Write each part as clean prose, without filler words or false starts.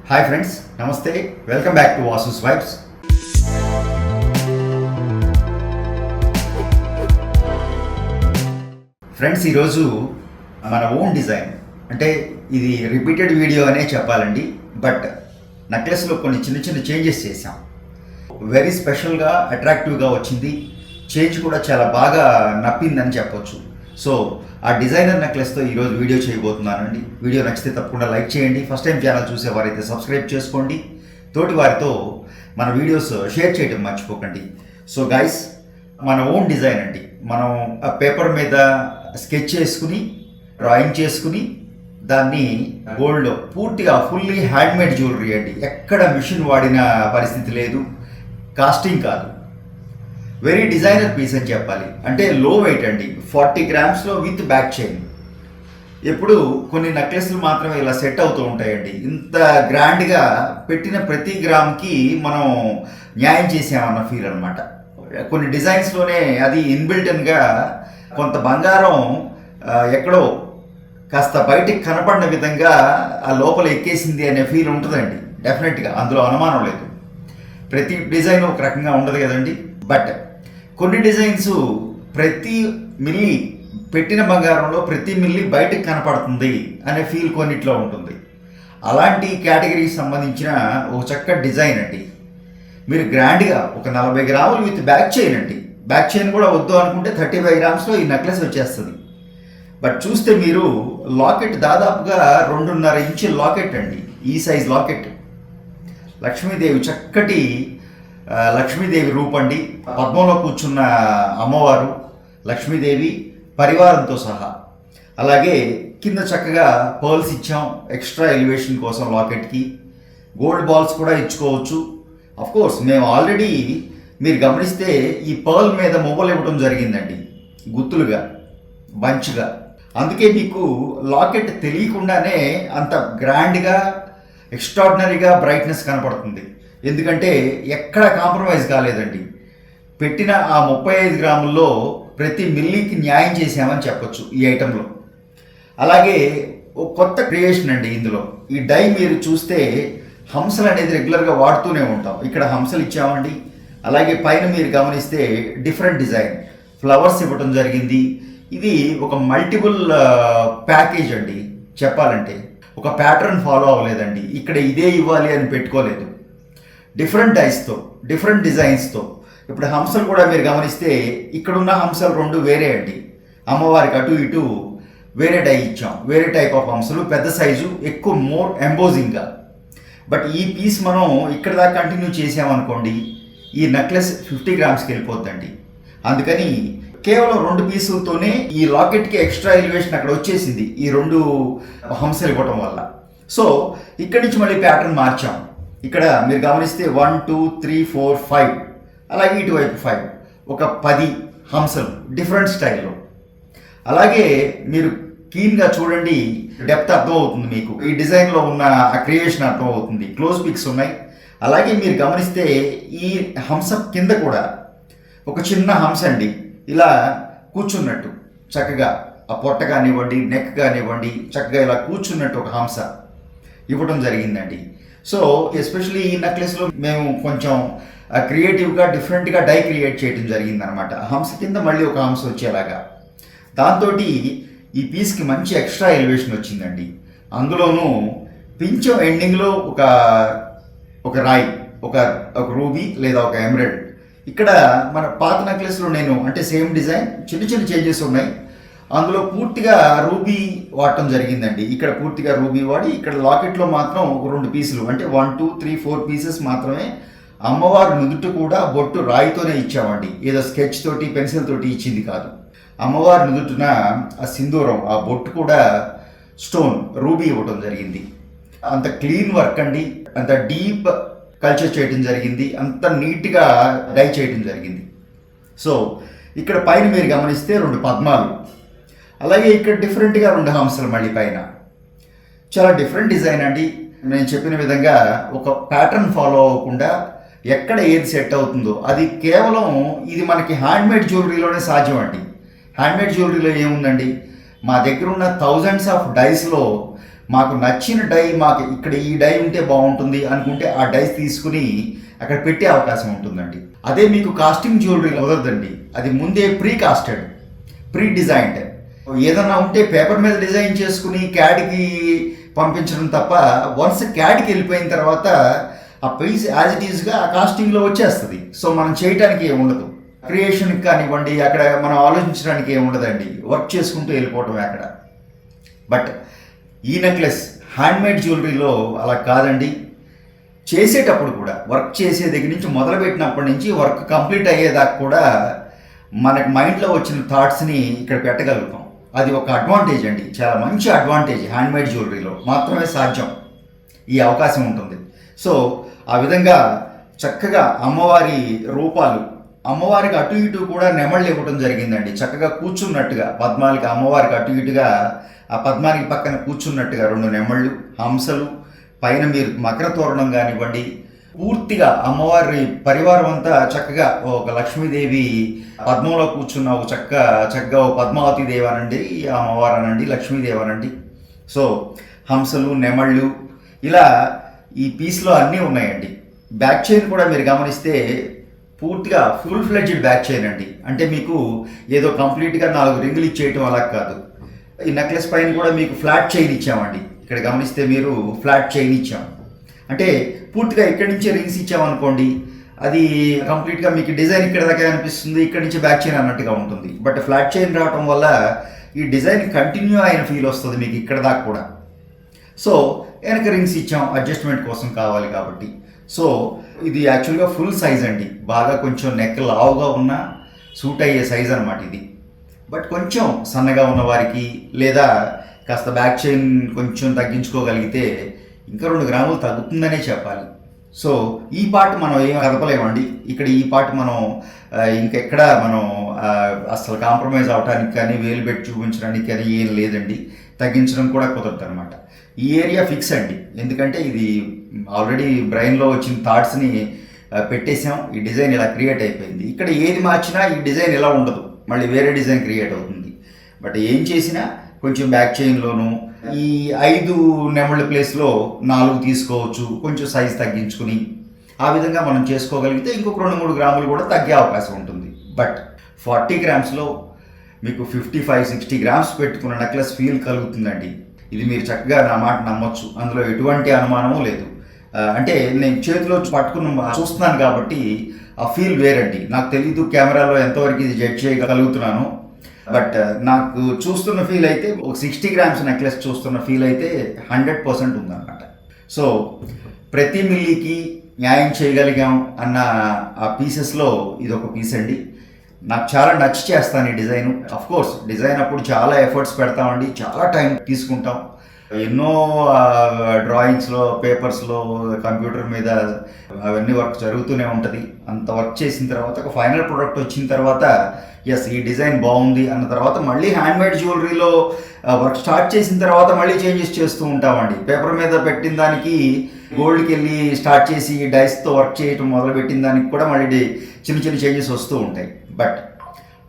Hi friends, నమస్తే. Welcome back to Vasu's vibes. Friends, ఈరోజు మన ఓన్ డిజైన్, అంటే ఇది రిపీటెడ్ వీడియో అనే చెప్పాలండి. బట్ నెక్లెస్లో కొన్ని చిన్న చిన్న చేంజెస్ చేశాం. వెరీ స్పెషల్గా, అట్రాక్టివ్గా వచ్చింది. చేంజ్ కూడా చాలా బాగా నప్పిందని చెప్పొచ్చు. సో ఆ డిజైనర్ నెక్లెస్తో ఈరోజు వీడియో చేయబోతున్నానండి. వీడియో నచ్చితే తప్పకుండా లైక్ చేయండి. ఫస్ట్ టైం ఛానల్ చూసేవారైతే సబ్స్క్రైబ్ చేసుకోండి. తోటి వారితో మన వీడియోస్ షేర్ చేయడం మర్చిపోకండి. సో గైస్, మన ఓన్ డిజైన్ అండి. మనం ఆ పేపర్ మీద స్కెచ్ చేసుకుని, డ్రాయింగ్ చేసుకుని, దాన్ని గోల్డ్ పూర్తిగా ఫుల్లీ హ్యాండ్మేడ్ జ్యువెలరీ అండి. ఎక్కడ మిషన్ వాడిన పరిస్థితి లేదు, కాస్టింగ్ కాదు. వెరీ డిజైనర్ పీస్ అని చెప్పాలి. అంటే లో వెయిట్ అండి, 40 గ్రామ్స్లో విత్ బ్యాక్ చైన్. ఎప్పుడు కొన్ని నెక్లెస్లు మాత్రమే ఇలా సెట్ అవుతూ ఉంటాయండి. ఇంత గ్రాండ్గా పెట్టిన ప్రతి గ్రామ్కి మనం న్యాయం చేసామన్న ఫీల్ అనమాట. కొన్ని డిజైన్స్లోనే అది ఇన్బిల్టన్గా కొంత బంగారం ఎక్కడో కాస్త బయటికి కనపడిన విధంగా ఆ లోపల ఎక్కేసింది అనే ఫీల్ ఉంటుందండి. డెఫినెట్గా అందులో అనుమానం లేదు. ప్రతి డిజైన్ ఒక రకంగా ఉండదు కదండి. బట్ కొన్ని డిజైన్స్ ప్రతి మిల్లీ పెట్టిన బంగారంలో ప్రతి మిల్లీ బయటకు కనపడుతుంది అనే ఫీల్ కొన్నిట్లో ఉంటుంది. అలాంటి కేటగిరీకి సంబంధించిన ఒక చక్కటి డిజైన్ అండి. మీరు గ్రాండ్గా ఒక 40 గ్రాములు విత్ బ్యాక్ చైన్ అండి. బ్యాక్ చైన్ కూడా వద్దు అనుకుంటే 35 గ్రామ్స్లో ఈ నెక్లెస్ వచ్చేస్తుంది. బట్ చూస్తే మీరు లాకెట్ దాదాపుగా 2.5 ఇంచుల లాకెట్ అండి. ఈ సైజ్ లాకెట్. లక్ష్మీదేవి, చక్కటి లక్ష్మీదేవి రూపండి. పద్మంలో కూర్చున్న అమ్మవారు లక్ష్మీదేవి పరివారంతో సహా. అలాగే కింద చక్కగా పర్ల్స్ ఇచ్చాం ఎక్స్ట్రా ఎలివేషన్ కోసం. లాకెట్కి గోల్డ్ బాల్స్ కూడా ఇచ్చుకోవచ్చు. కోర్స్ మేము ఆల్రెడీ మీరు గమనిస్తే ఈ పర్ల్ మీద మొబైల్ ఇవ్వడం జరిగిందండి, గుత్తులుగా, బంచ్గా. అందుకే మీకు లాకెట్ తెలియకుండానే అంత గ్రాండ్గా, ఎక్స్ట్రాడినరీగా బ్రైట్నెస్ కనపడుతుంది. ఎందుకంటే ఎక్కడ కాంప్రమైజ్ కాలేదండి. పెట్టిన ఆ 35 గ్రాముల్లో ప్రతి మిల్లీకి న్యాయం చేసామని చెప్పొచ్చు ఈ ఐటెంలో. అలాగే ఒక కొత్త క్రియేషన్ అండి ఇందులో. ఈ డై మీరు చూస్తే హంసలు అనేది రెగ్యులర్గా వాడుతూనే ఉంటాం. ఇక్కడ హంసలు ఇచ్చామండి. అలాగే పైన మీరు గమనిస్తే డిఫరెంట్ డిజైన్ ఫ్లవర్స్ ఇవ్వడం జరిగింది. ఇది ఒక మల్టిపుల్ ప్యాకేజ్ అండి చెప్పాలంటే. ఒక ప్యాటర్న్ ఫాలో అవ్వలేదండి. ఇక్కడ ఇదే ఇవ్వాలి అని పెట్టుకోలేదు. డిఫరెంట్ డైస్తో, డిఫరెంట్ డిజైన్స్తో. ఇప్పుడు హంసలు కూడా మీరు గమనిస్తే ఇక్కడున్న హంసలు 2 వేరే అండి. అమ్మవారికి అటు ఇటు వేరే డై ఇచ్చాం. వేరే టైప్ ఆఫ్ హంసలు, పెద్ద సైజు, ఎక్కువ మోర్ ఎంబోజింగ్గా. బట్ ఈ పీస్ మనం ఇక్కడ దాకా కంటిన్యూ చేసామనుకోండి, ఈ నెక్లెస్ 50 గ్రామ్స్కి వెళ్ళిపోద్దండి. అందుకని కేవలం 2 పీసులతోనే ఈ లాకెట్కి ఎక్స్ట్రా ఎలివేషన్ అక్కడ వచ్చేసింది ఈ 2 హంసలు ఇవ్వటం వల్ల. సో ఇక్కడి నుంచి మళ్ళీ ప్యాటర్న్ మార్చాం. ఇక్కడ మీరు గమనిస్తే 1 2 3 4 5, అలాగే ఇటువైపు 5, ఒక 10 హంసలు డిఫరెంట్ స్టైల్లో. అలాగే మీరు క్లీన్గా చూడండి, డెప్త్ అర్థం అవుతుంది మీకు. ఈ డిజైన్లో ఉన్న ఆ క్రియేషన్ అర్థం అవుతుంది. క్లోజ్ పిక్స్ ఉన్నాయి. అలాగే మీరు గమనిస్తే ఈ హంస కింద కూడా ఒక చిన్న హంస అండి, ఇలా కూర్చున్నట్టు చక్కగా ఆ పొట్ట కానివ్వండి, నెక్ కానివ్వండి, చక్కగా ఇలా కూర్చున్నట్టు ఒక హంస ఇవ్వడం జరిగిందండి. సో ఎస్పెషల్లీ ఈ నెక్లెస్లో మేము కొంచెం క్రియేటివ్గా, డిఫరెంట్గా డై క్రియేట్ చేయడం జరిగిందనమాట. హంస కింద మళ్ళీ ఒక హంస వచ్చేలాగా. దాంతో ఈ పీస్కి మంచి ఎక్స్ట్రా ఎలివేషన్ వచ్చిందండి. అందులోనూ పించం ఎండింగ్లో ఒక రాయి, ఒక రూబీ లేదా ఒక ఎమరల్డ్. ఇక్కడ మన పాత నెక్లెస్లో నేను అంటే సేమ్ డిజైన్, చిన్న చిన్న చేంజెస్ ఉన్నాయి. అందులో పూర్తిగా రూబీ వాడటం జరిగిందండి. ఇక్కడ పూర్తిగా రూబీ వాడి, ఇక్కడ లాకెట్లో మాత్రం ఒక 2 పీసులు, అంటే 1 2 3 4 పీసెస్ మాత్రమే. అమ్మవారు నుదుట కూడా బొట్టు రాయితోనే ఇచ్చామండి. ఏదో స్కెచ్ తోటి, పెన్సిల్ తోటి ఇచ్చింది కాదు. అమ్మవారి నుదుటిన ఆ సింధూరం, ఆ బొట్టు కూడా స్టోన్ రూబీ ఇవ్వడం జరిగింది. అంత క్లీన్ వర్క్ అండి, అంత డీప్ కల్చర్ చేయడం జరిగింది, అంత నీట్గా డై చేయడం జరిగింది. సో ఇక్కడ పైన మీరు గమనిస్తే 2 పద్మాలు, అలాగే ఇక్కడ డిఫరెంట్గా 2 హంసలు మళ్ళీ పైన. చాలా డిఫరెంట్ డిజైన్ అండి. నేను చెప్పిన విధంగా ఒక ప్యాటర్న్ ఫాలో అవ్వకుండా ఎక్కడ ఏది సెట్ అవుతుందో అది కేవలం ఇది మనకి హ్యాండ్మేడ్ జ్యువెలరీలోనే సాధ్యం అండి. హ్యాండ్మేడ్ జ్యువెలరీలో ఏముందండి, మా దగ్గర ఉన్న థౌజండ్స్ ఆఫ్ డైస్లో మాకు నచ్చిన డై, మాకు ఇక్కడ ఈ డై ఉంటే బాగుంటుంది అనుకుంటే ఆ డైస్ తీసుకుని అక్కడ పెట్టే అవకాశం ఉంటుందండి. అదే మీకు కాస్టింగ్ జ్యువెలరీ కుదరదండి, అది ముందే ప్రీ కాస్టెడ్, ప్రీ డిజైన్డ్. ఏదన్నా ఉంటే పేపర్ మీద డిజైన్ చేసుకుని క్యాడ్కి పంపించడం తప్ప, వన్స్ క్యాడ్కి వెళ్ళిపోయిన తర్వాత ఆ పీస్ యాజ్ ఇట్ ఈస్గా ఆ కాస్టింగ్లో వచ్చేస్తుంది. సో మనం చేయడానికి ఏమి ఉండదు, క్రియేషన్కి కానివ్వండి, అక్కడ మనం ఆలోచించడానికి ఏమి ఉండదండి, వర్క్ చేసుకుంటూ వెళ్ళిపోవటం అక్కడ. బట్ ఈ నెక్లెస్ హ్యాండ్మేడ్ జ్యువెలరీలో అలా కాదండి. చేసేటప్పుడు కూడా, వర్క్ చేసే దగ్గర నుంచి మొదలుపెట్టినప్పటి నుంచి వర్క్ కంప్లీట్ అయ్యేదాకా కూడా మనకు మైండ్లో వచ్చిన థాట్స్ని ఇక్కడ పెట్టగలుగుతాం. అది ఒక అడ్వాంటేజ్ అండి, చాలా మంచి అడ్వాంటేజ్. హ్యాండ్మేడ్ జ్యువెలరీలో మాత్రమే సాధ్యం ఈ అవకాశం ఉంటుంది. సో ఆ విధంగా చక్కగా అమ్మవారి రూపాలు, అమ్మవారికి అటు ఇటు కూడా నెమళ్ళు ఇవ్వడం జరిగిందండి. చక్కగా కూర్చున్నట్టుగా పద్మాలకి, అమ్మవారికి అటు ఇటుగా ఆ పద్మానికి పక్కన కూర్చున్నట్టుగా 2 నెమళ్ళు, హంసలు, పైన మీరు మకర తోరణం కానివ్వండి, పూర్తిగా అమ్మవారి పరివారం అంతా చక్కగా ఒక లక్ష్మీదేవి పద్మంలో కూర్చున్న ఒక చక్కగా ఒక పద్మావతి దేవి అనండి, అమ్మవారు అనండి, లక్ష్మీదేవి అనండి. సో హంసలు, నెమళ్ళు, ఇలా ఈ పీస్లో అన్నీ ఉన్నాయండి. బ్యాక్ చైన్ కూడా మీరు గమనిస్తే పూర్తిగా ఫుల్ ఫ్లెడ్జ్డ్ బ్యాక్ చైన్ అండి. అంటే మీకు ఏదో కంప్లీట్గా 4 రింగులు ఇచ్చేయటం అలా కాదు. ఈ నెక్లెస్ పైన కూడా మీకు ఫ్లాట్ చైన్ ఇచ్చామండి. ఇక్కడ గమనిస్తే మీరు ఫ్లాట్ చైన్ ఇచ్చాం, అంటే పూర్తిగా ఇక్కడి నుంచే రింగ్స్ ఇచ్చామనుకోండి, అది కంప్లీట్గా మీకు డిజైన్ ఇక్కడ దాకా అనిపిస్తుంది, ఇక్కడి నుంచి బ్యాక్ చైన్ అన్నట్టుగా ఉంటుంది. బట్ ఫ్లాట్ చైన్ రావటం వల్ల ఈ డిజైన్ కంటిన్యూ అయిన ఫీల్ వస్తుంది మీకు ఇక్కడ దాకా కూడా. సో వెనక రింగ్స్ ఇచ్చాం అడ్జస్ట్మెంట్ కోసం కావాలి కాబట్టి. సో ఇది యాక్చువల్గా ఫుల్ సైజ్ అండి, బాగా కొంచెం నెక్ లావుగా ఉన్న సూట్ అయ్యే సైజ్ అనమాట ఇది. బట్ కొంచెం సన్నగా ఉన్న వారికి, లేదా కాస్త బ్యాక్ చైన్ కొంచెం తగ్గించుకోగలిగితే ఇంకా 2 గ్రాములు తగ్గుతుందనే చెప్పాలి. సో ఈ పార్ట్ మనం ఏం కదపలేమండి. ఇక్కడ ఈ పార్ట్ మనం ఇంకెక్కడ మనం అసలు కాంప్రమైజ్ అవడానికి కానీ, వేలు పెట్టి చూపించడానికి కానీ ఏం లేదండి, తగ్గించడం కూడా కుదరదు అనమాట. ఈ ఏరియా ఫిక్స్ అండి, ఎందుకంటే ఇది ఆల్రెడీ బ్రెయిన్లో వచ్చిన థాట్స్ని పెట్టేసాం. ఈ డిజైన్ ఇలా క్రియేట్ అయిపోయింది. ఇక్కడ ఏది మార్చినా ఈ డిజైన్ ఇలా ఉండదు, మళ్ళీ వేరే డిజైన్ క్రియేట్ అవుతుంది. బట్ ఏం చేసినా కొంచెం బ్యాక్ చైన్లోను ఈ 5 నెమళ్ళ ప్లేస్లో 4 తీసుకోవచ్చు, కొంచెం సైజ్ తగ్గించుకుని. ఆ విధంగా మనం చేసుకోగలిగితే ఇంకొక 2-3 గ్రాములు కూడా తగ్గే అవకాశం ఉంటుంది. బట్ 40 గ్రామ్స్లో మీకు 55-60 గ్రామ్స్ పెట్టుకున్న నెక్లెస్ ఫీల్ కలుగుతుందండి. ఇది మీరు చక్కగా నా మాట నమ్మొచ్చు, అందులో ఎటువంటి అనుమానము లేదు. అంటే నేను చేతిలో పట్టుకున్న చూస్తున్నాను కాబట్టి ఆ ఫీల్ వేరండి. నాకు తెలీదు కెమెరాలో ఎంతవరకు ఇది జడ్జ్ చేయగలుగుతున్నాను, బట్ నాకు చూస్తున్న ఫీల్ అయితే ఒక 60 గ్రామ్స్ నెక్లెస్ చూస్తున్న ఫీల్ అయితే 100% ఉందన్నమాట. సో ప్రతి మిల్లీకి న్యాయం చేయగలిగాం అన్న ఆ పీసెస్లో ఇది ఒక పీస్ అండి. నాకు చాలా నచ్చి చేస్తాను ఈ డిజైన్. కోర్స్ డిజైన్ అప్పుడు చాలా ఎఫర్ట్స్ పెడతామండి, చాలా టైం తీసుకుంటాం. ఎన్నో డ్రాయింగ్స్లో, పేపర్స్లో, కంప్యూటర్ మీద అవన్నీ వర్క్ జరుగుతూనే ఉంటుంది. అంత వర్క్ చేసిన తర్వాత ఒక ఫైనల్ ప్రోడక్ట్ వచ్చిన తర్వాత ఎస్ ఈ డిజైన్ బాగుంది అన్న తర్వాత మళ్ళీ హ్యాండ్మేడ్ జ్యువెలరీలో వర్క్ స్టార్ట్ చేసిన తర్వాత మళ్ళీ చేంజెస్ చేస్తూ ఉంటామండి. పేపర్ మీద పెట్టిన దానికి గోల్డ్కి వెళ్ళి స్టార్ట్ చేసి డైస్తో వర్క్ చేయటం మొదలుపెట్టిన దానికి కూడా మళ్ళీ చిన్న చిన్న చేంజెస్ వస్తూ ఉంటాయి. బట్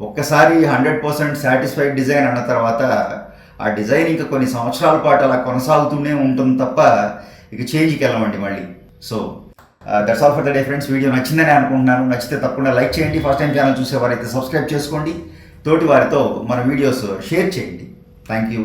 ఒక్కసారి 100% సాటిస్ఫైడ్ డిజైన్ అన్న తర్వాత ఆ డిజైన్ ఇంకా కొన్ని సంవత్సరాల పాటు అలా కొనసాగుతూనే ఉంటుంది తప్ప ఇక చేంజ్కి వెళ్ళమండి మళ్ళీ. So that's all for the day friends. Video నచ్చిందని అనుకుంటున్నాను. నచ్చితే తప్పకుండా లైక్ చేయండి. ఫస్ట్ టైం ఛానల్ చూసేవారైతే సబ్స్క్రైబ్ చేసుకోండి. తోటి వారితో మన వీడియోస్ షేర్ చేయండి. Thank you.